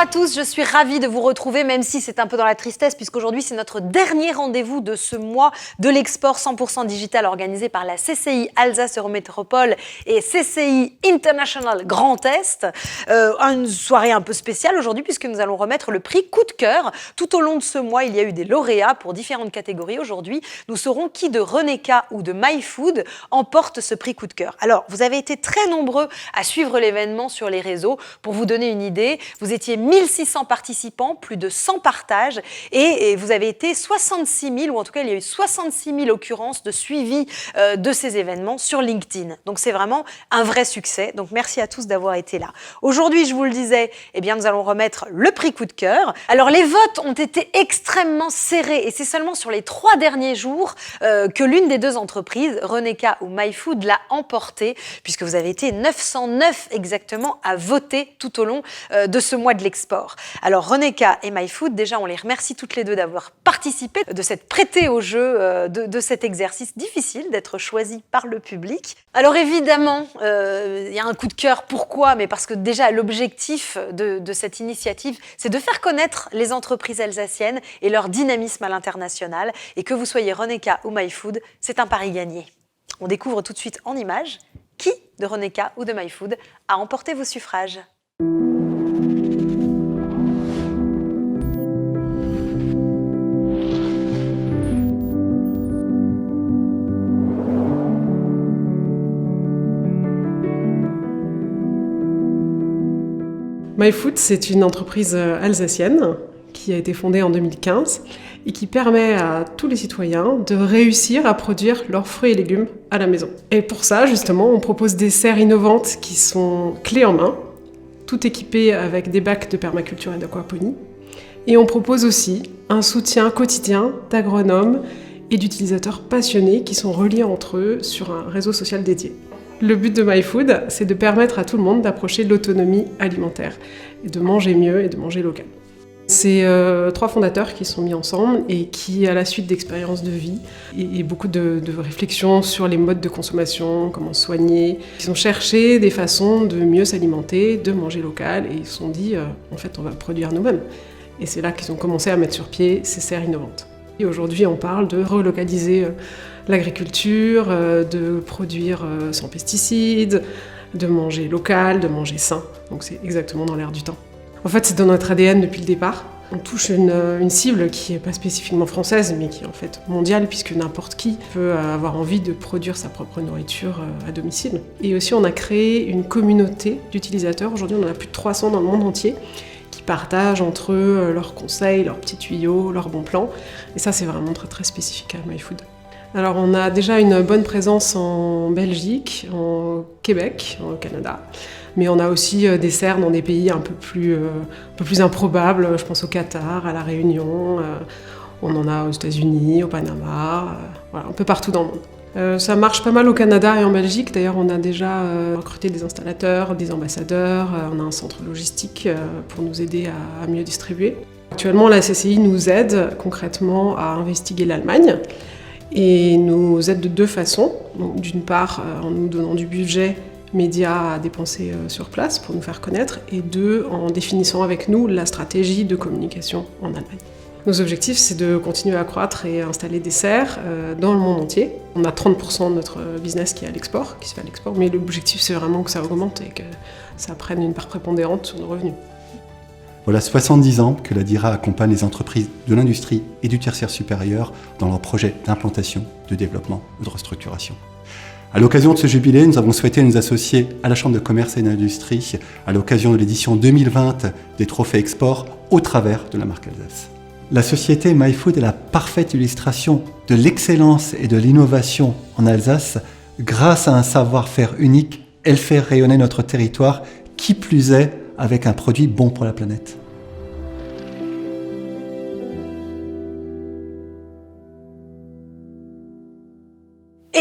à tous, je suis ravie de vous retrouver, même si c'est un peu dans la tristesse, puisqu'aujourd'hui c'est notre dernier rendez-vous de ce mois de l'export 100% digital organisé par la CCI Alsace Eurométropole et CCI International Grand Est. Une soirée un peu spéciale aujourd'hui, puisque nous allons remettre le prix Coup de cœur. Tout au long de ce mois, il y a eu des lauréats pour différentes catégories. Aujourd'hui, nous saurons qui de Renéka ou de MyFood emporte ce prix Coup de cœur. Alors, vous avez été très nombreux à suivre l'événement sur les réseaux. Pour vous donner une idée, vous étiez 1600 participants, plus de 100 partages et vous avez été 66 000, ou en tout cas il y a eu 66 000 occurrences de suivi de ces événements sur LinkedIn. Donc c'est vraiment un vrai succès. Donc merci à tous d'avoir été là. Aujourd'hui, je vous le disais, eh bien, nous allons remettre le prix Coup de cœur. Alors les votes ont été extrêmement serrés et c'est seulement sur les 3 derniers jours que l'une des deux entreprises, Renéka ou MyFood, l'a emporté, puisque vous avez été 909 exactement à voter tout au long de ce mois de l'export. Alors Renéka et MyFood, déjà on les remercie toutes les deux d'avoir participé, de s'être prêtées au jeu de cet exercice difficile d'être choisi par le public. Alors évidemment, il y a un coup de cœur, pourquoi? Mais parce que déjà l'objectif de cette initiative, c'est de faire connaître les entreprises alsaciennes et leur dynamisme à l'international. Et que vous soyez Renéka ou MyFood, c'est un pari gagné. On découvre tout de suite en images qui de Renéka ou de MyFood a emporté vos suffrages. MyFood, c'est une entreprise alsacienne qui a été fondée en 2015 et qui permet à tous les citoyens de réussir à produire leurs fruits et légumes à la maison. Et pour ça, justement, on propose des serres innovantes qui sont clés en main, tout équipées avec des bacs de permaculture et d'aquaponie. Et on propose aussi un soutien quotidien d'agronomes et d'utilisateurs passionnés qui sont reliés entre eux sur un réseau social dédié. Le but de MyFood, c'est de permettre à tout le monde d'approcher l'autonomie alimentaire et de manger mieux et de manger local. C'est 3 fondateurs qui sont mis ensemble et qui, à la suite d'expériences de vie et beaucoup de réflexions sur les modes de consommation, comment soigner, ils ont cherché des façons de mieux s'alimenter, de manger local et ils se sont dit, en fait, on va produire nous-mêmes. Et c'est là qu'ils ont commencé à mettre sur pied ces serres innovantes. Et aujourd'hui, on parle de relocaliser l'agriculture, de produire sans pesticides, de manger local, de manger sain. Donc c'est exactement dans l'air du temps. En fait, c'est dans notre ADN depuis le départ. On touche une cible qui n'est pas spécifiquement française, mais qui est en fait mondiale, puisque n'importe qui peut avoir envie de produire sa propre nourriture à domicile. Et aussi, on a créé une communauté d'utilisateurs. Aujourd'hui, on en a plus de 300 dans le monde entier, qui partagent entre eux leurs conseils, leurs petits tuyaux, leurs bons plans. Et ça, c'est vraiment très, très spécifique à MyFood. Alors, on a déjà une bonne présence en Belgique, en Québec, au Canada. Mais on a aussi des serres dans des pays un peu plus improbables. Je pense au Qatar, à La Réunion. On en a aux États-Unis, au Panama, voilà, un peu partout dans le monde. Ça marche pas mal au Canada et en Belgique. D'ailleurs, on a déjà recruté des installateurs, des ambassadeurs. On a un centre logistique pour nous aider à mieux distribuer. Actuellement, la CCI nous aide concrètement à investiguer l'Allemagne et nous aide de 2 façons. Donc, d'une part, en nous donnant du budget médias à dépenser sur place pour nous faire connaître, et 2, en définissant avec nous la stratégie de communication en Allemagne. Nos objectifs, c'est de continuer à croître et à installer des serres dans le monde entier. On a 30% de notre business qui est à l'export, qui se fait à l'export, mais l'objectif, c'est vraiment que ça augmente et que ça prenne une part prépondérante sur nos revenus. Voilà 70 ans que la DIRA accompagne les entreprises de l'industrie et du tertiaire supérieur dans leurs projets d'implantation, de développement ou de restructuration. À l'occasion de ce jubilé, nous avons souhaité nous associer à la Chambre de commerce et d'industrie à l'occasion de l'édition 2020 des Trophées Export au travers de la marque Alsace. La société MyFood est la parfaite illustration de l'excellence et de l'innovation en Alsace. Grâce à un savoir-faire unique, elle fait rayonner notre territoire, qui plus est avec un produit bon pour la planète.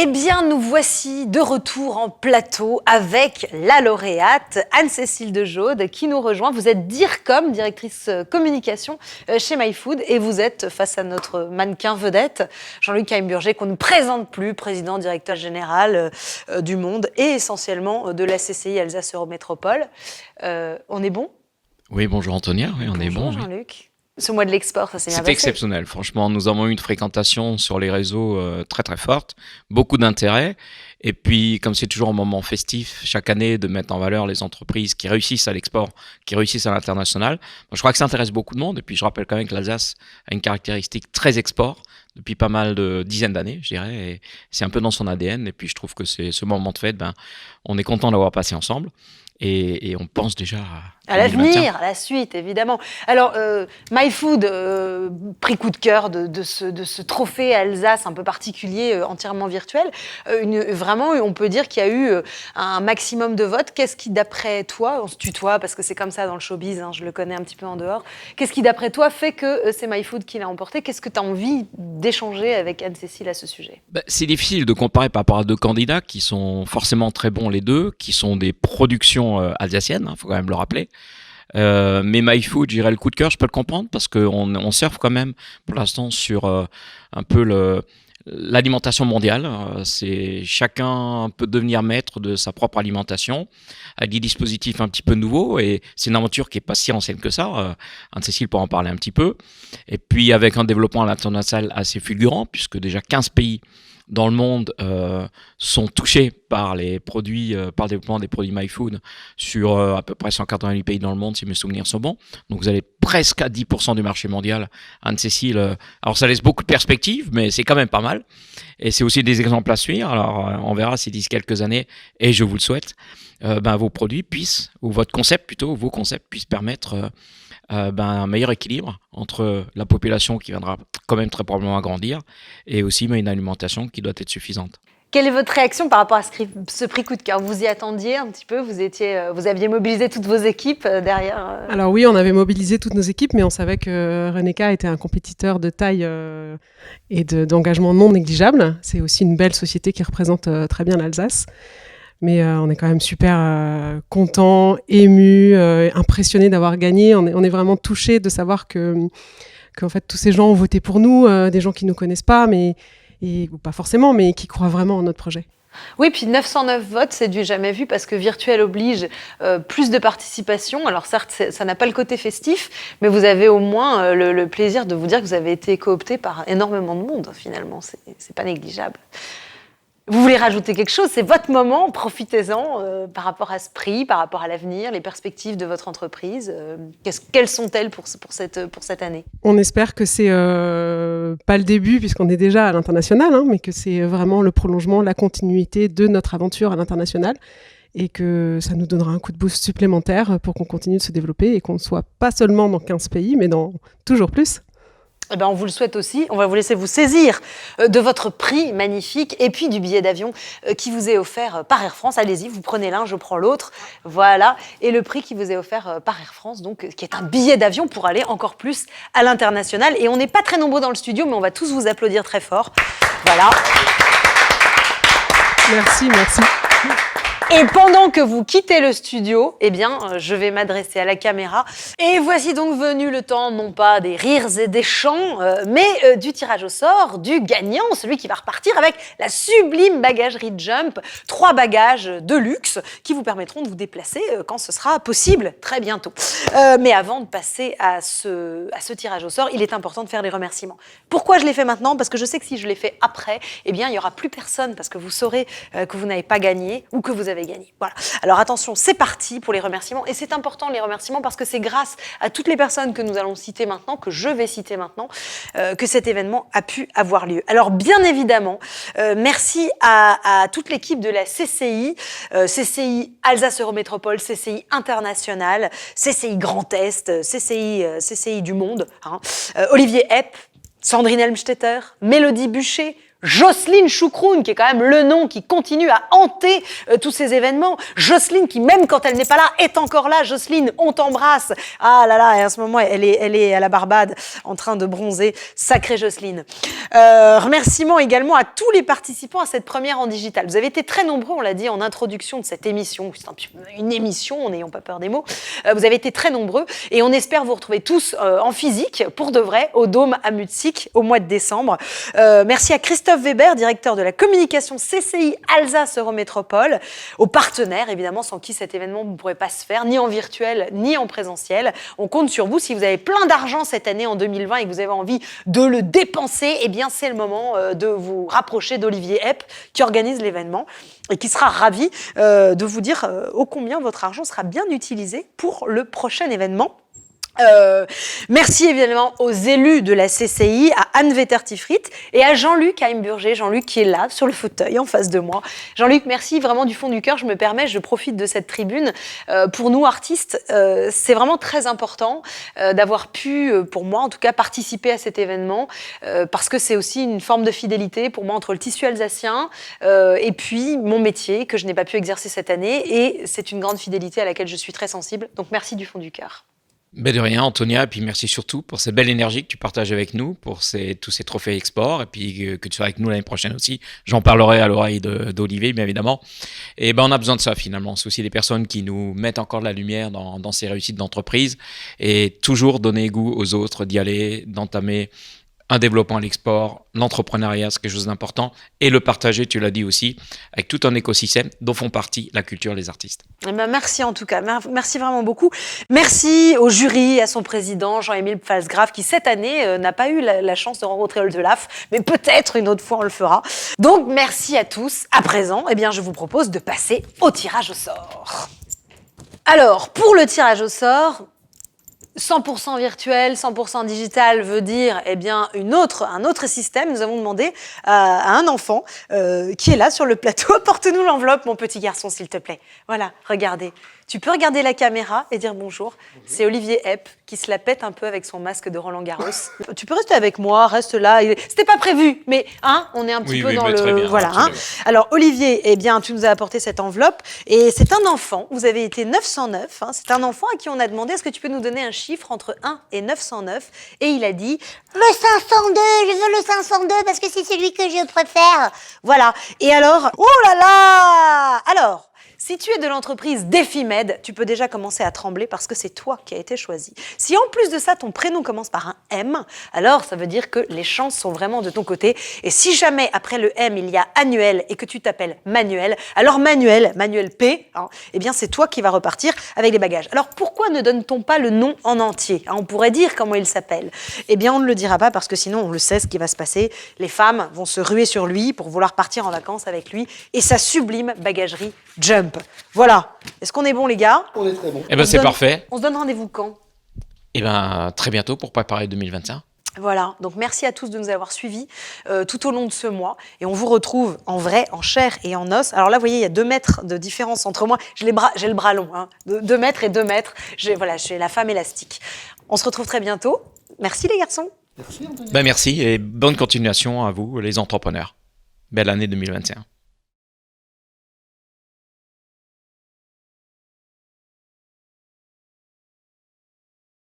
Eh bien, nous voici de retour en plateau avec la lauréate Anne-Cécile de Jaude qui nous rejoint. Vous êtes DIRCOM, directrice communication chez MyFood, et vous êtes face à notre mannequin vedette, Jean-Luc Heimburger, qu'on ne présente plus, président, directeur général du Monde et essentiellement de la CCI Alsace Eurométropole. On est bon ? Oui, bonjour Antonia, oui, on est Bonjour bon. Oui. Jean-Luc. Ce mois de l'export, ça s'est bien C'était passé. exceptionnel, franchement, nous avons eu une fréquentation sur les réseaux très très forte, beaucoup d'intérêt, et puis comme c'est toujours un moment festif, chaque année, de mettre en valeur les entreprises qui réussissent à l'export, qui réussissent à l'international, moi, je crois que ça intéresse beaucoup de monde, et puis je rappelle quand même que l'Alsace a une caractéristique très export, depuis pas mal de dizaines d'années, je dirais, et c'est un peu dans son ADN, et puis je trouve que c'est ce moment de fête, on est content d'avoir passé ensemble, et on pense déjà À 2021. l'avenir, à la suite, évidemment. Alors, MyFood, prix coup de cœur de ce trophée Alsace un peu particulier, entièrement virtuel. Vraiment, on peut dire qu'il y a eu un maximum de votes. Qu'est-ce qui, d'après toi, on se tutoie parce que c'est comme ça dans le showbiz, hein, je le connais un petit peu en dehors. Qu'est-ce qui, d'après toi, fait que c'est MyFood qui l'a emporté? Qu'est-ce que tu as envie d'échanger avec Anne-Cécile à ce sujet? C'est difficile de comparer par rapport à deux candidats qui sont forcément très bons les deux, qui sont des productions alsaciennes, faut quand même le rappeler. Mais MyFood, j'irais le coup de cœur, je peux le comprendre parce qu'on surfe quand même pour l'instant sur un peu l'alimentation mondiale. C'est chacun peut devenir maître de sa propre alimentation avec des dispositifs un petit peu nouveaux et c'est une aventure qui est pas si ancienne que ça. Anne-Cécile pourra en parler un petit peu. Et puis avec un développement à l'international assez fulgurant puisque déjà 15 pays dans le monde sont touchés par les produits, par le développement des produits MyFood sur à peu près 188 pays dans le monde, si mes souvenirs sont bons. Donc vous allez presque à 10% du marché mondial. Anne-Cécile, alors ça laisse beaucoup de perspectives, mais c'est quand même pas mal. Et c'est aussi des exemples à suivre. Alors on verra si d'ici quelques années, et je vous le souhaite, vos produits puissent, ou votre concept plutôt, vos concepts puissent permettre un meilleur équilibre entre la population qui viendra quand même très probablement à grandir et aussi une alimentation qui doit être suffisante. Quelle est votre réaction par rapport à ce prix coup de cœur? Vous y attendiez un petit peu? Vous aviez mobilisé toutes vos équipes derrière Alors oui, on avait mobilisé toutes nos équipes, mais on savait que Reneka était un compétiteur de taille et d'engagement non négligeable. C'est aussi une belle société qui représente très bien l'Alsace. Mais on est quand même super content, ému, impressionné d'avoir gagné. On est vraiment touché de savoir qu'en fait tous ces gens ont voté pour nous, des gens qui nous connaissent pas, ou pas forcément, mais qui croient vraiment en notre projet. Oui, puis 909 votes, c'est du jamais vu parce que virtuel oblige plus de participation. Alors certes, ça n'a pas le côté festif, mais vous avez au moins le plaisir de vous dire que vous avez été coopté par énormément de monde finalement. C'est pas négligeable. Vous voulez rajouter quelque chose? C'est votre moment, profitez-en par rapport à ce prix, par rapport à l'avenir, les perspectives de votre entreprise. Quelles sont-elles pour cette année? On espère que c'est pas le début, puisqu'on est déjà à l'international, hein, mais que c'est vraiment le prolongement, la continuité de notre aventure à l'international, et que ça nous donnera un coup de boost supplémentaire pour qu'on continue de se développer et qu'on ne soit pas seulement dans 15 pays, mais dans toujours plus. Eh ben, on vous le souhaite aussi. On va vous laisser vous saisir de votre prix magnifique et puis du billet d'avion qui vous est offert par Air France. Allez-y, vous prenez l'un, je prends l'autre. Voilà. Et le prix qui vous est offert par Air France, donc, qui est un billet d'avion pour aller encore plus à l'international. Et on n'est pas très nombreux dans le studio, mais on va tous vous applaudir très fort. Voilà. Merci. Et pendant que vous quittez le studio, eh bien, je vais m'adresser à la caméra. Et voici donc venu le temps, non pas des rires et des chants, mais du tirage au sort du gagnant, celui qui va repartir avec la sublime bagagerie Jump. 3 bagages de luxe qui vous permettront de vous déplacer quand ce sera possible, très bientôt. Mais avant de passer à ce tirage au sort, il est important de faire les remerciements. Pourquoi je l'ai fait maintenant? Parce que je sais que si je l'ai fait après, eh bien, il n'y aura plus personne, parce que vous saurez que vous n'avez pas gagné ou que vous avez gagné. Voilà. Alors attention, c'est parti pour les remerciements. Et c'est important les remerciements parce que c'est grâce à toutes les personnes que nous allons citer maintenant, que je vais citer maintenant, que cet événement a pu avoir lieu. Alors bien évidemment, merci à toute l'équipe de la CCI, CCI Alsace Eurométropole, CCI International, CCI Grand Est, CCI du Monde, hein, Olivier Epp, Sandrine Helmstetter, Mélodie Bûcher, Jocelyne Choucroune, qui est quand même le nom qui continue à hanter tous ces événements. Jocelyne, qui même quand elle n'est pas là, est encore là. Jocelyne, on t'embrasse. Ah là là, et à ce moment, elle est à la Barbade, en train de bronzer. Sacrée Jocelyne. Remerciements également à tous les participants à cette première en digital. Vous avez été très nombreux, on l'a dit en introduction de cette émission. C'est une émission, n'ayons pas peur des mots. Vous avez été très nombreux et on espère vous retrouver tous en physique, pour de vrai, au Dôme à Mutzig, au mois de décembre. Merci à Christophe Christophe Weber, directeur de la communication CCI Alsace Eurométropole, aux partenaires, évidemment, sans qui cet événement ne pourrait pas se faire, ni en virtuel, ni en présentiel. On compte sur vous. Si vous avez plein d'argent cette année en 2020 et que vous avez envie de le dépenser, eh bien, c'est le moment de vous rapprocher d'Olivier Epp, qui organise l'événement et qui sera ravi de vous dire ô combien votre argent sera bien utilisé pour le prochain événement. Merci évidemment aux élus de la CCI, à Anne Vetter-Tifrit et à Jean-Luc Heimburger, Jean-Luc qui est là sur le fauteuil en face de moi. Jean-Luc, merci vraiment du fond du cœur. Je profite de cette tribune. Pour nous artistes, c'est vraiment très important d'avoir pu, pour moi en tout cas, participer à cet événement parce que c'est aussi une forme de fidélité pour moi entre le tissu alsacien et puis mon métier que je n'ai pas pu exercer cette année, et c'est une grande fidélité à laquelle je suis très sensible. Donc merci du fond du cœur. Ben de rien, Antonia, et puis merci surtout pour cette belle énergie que tu partages avec nous, pour tous ces trophées export, et puis que tu sois avec nous l'année prochaine aussi. J'en parlerai à l'oreille d'Olivier, bien évidemment. Et ben on a besoin de ça finalement. C'est aussi des personnes qui nous mettent encore de la lumière dans ces réussites d'entreprise, et toujours donner goût aux autres, d'y aller, d'entamer un développement à l'export, l'entrepreneuriat, c'est quelque chose d'important, et le partager, tu l'as dit aussi, avec tout un écosystème dont font partie la culture, les artistes. Eh ben merci en tout cas, merci vraiment beaucoup. Merci au jury, à son président Jean-Émile Pfalzgraf, qui cette année n'a pas eu la chance de rencontrer Oldelaf, mais peut-être une autre fois on le fera. Donc merci à tous. À présent, eh bien je vous propose de passer au tirage au sort. Alors, pour le tirage au sort, 100% virtuel, 100% digital veut dire eh bien un autre système. Nous avons demandé à un enfant qui est là sur le plateau, apporte-nous l'enveloppe, mon petit garçon, s'il te plaît. Voilà, regardez. Tu peux regarder la caméra et dire bonjour. C'est Olivier Epp qui se la pète un peu avec son masque de Roland Garros. Tu peux rester avec moi, reste là. C'était pas prévu, mais on est un petit peu dans le... Très bien, voilà. Alors Olivier, eh bien, tu nous as apporté cette enveloppe et c'est un enfant. Vous avez été 909. C'est un enfant à qui on a demandé est-ce que tu peux nous donner un chiffre entre 1 et 909, et il a dit le 502, je veux le 502 parce que c'est celui que je préfère. Voilà. Et alors, oh là là! Alors, si tu es de l'entreprise Defimed, tu peux déjà commencer à trembler parce que c'est toi qui as été choisi. Si en plus de ça, ton prénom commence par un M, alors ça veut dire que les chances sont vraiment de ton côté. Et si jamais après le M, il y a annuel et que tu t'appelles Manuel, alors Manuel P, eh bien c'est toi qui vas repartir avec les bagages. Alors pourquoi ne donne-t-on pas le nom en entier? On pourrait dire comment il s'appelle. Eh bien on ne le dira pas parce que sinon on le sait ce qui va se passer. Les femmes vont se ruer sur lui pour vouloir partir en vacances avec lui et sa sublime bagagerie Jump. Voilà. Est-ce qu'on est bon, les gars? On est très bon. Eh ben c'est parfait. On se donne rendez-vous quand? Eh ben très bientôt pour préparer 2021. Voilà, donc merci à tous de nous avoir suivis tout au long de ce mois. Et on vous retrouve en vrai, en chair et en os. Alors là, vous voyez, il y a 2 mètres de différence entre moi. J'ai le bras long, 2 mètres et 2 mètres. J'ai la femme élastique. On se retrouve très bientôt. Merci les garçons. Merci, Anthony. Ben merci et bonne continuation à vous, les entrepreneurs. Belle année 2021.